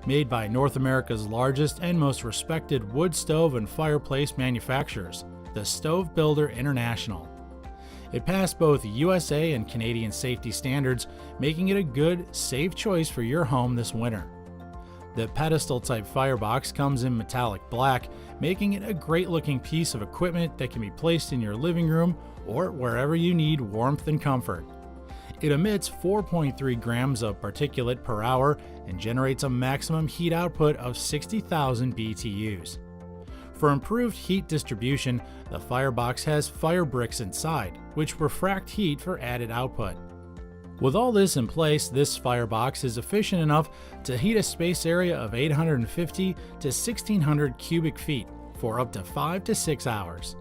made by North America's largest and most respected wood stove and fireplace manufacturers, the Stove Builder International. It passed both USA and Canadian safety standards, making it a good, safe choice for your home this winter. The pedestal-type firebox comes in metallic black, making it a great-looking piece of equipment that can be placed in your living room or wherever you need warmth and comfort. It emits 4.3 grams of particulate per hour and generates a maximum heat output of 60,000 BTUs. For improved heat distribution, the firebox has fire bricks inside, which refract heat for added output. With all this in place, this firebox is efficient enough to heat a space area of 850 to 1600 cubic feet for up to 5 to 6 hours.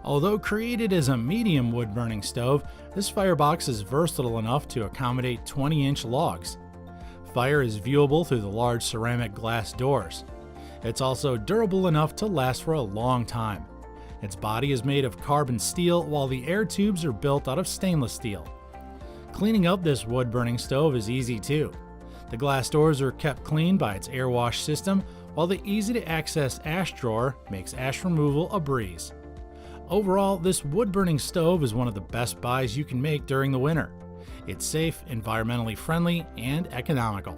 Although created as a medium wood-burning stove, this firebox is versatile enough to accommodate 20-inch logs. Fire is viewable through the large ceramic glass doors. It's also durable enough to last for a long time. Its body is made of carbon steel, while the air tubes are built out of stainless steel. Cleaning up this wood-burning stove is easy too. The glass doors are kept clean by its air wash system, while the easy-to-access ash drawer makes ash removal a breeze. Overall, this wood-burning stove is one of the best buys you can make during the winter. It's safe, environmentally friendly, and economical.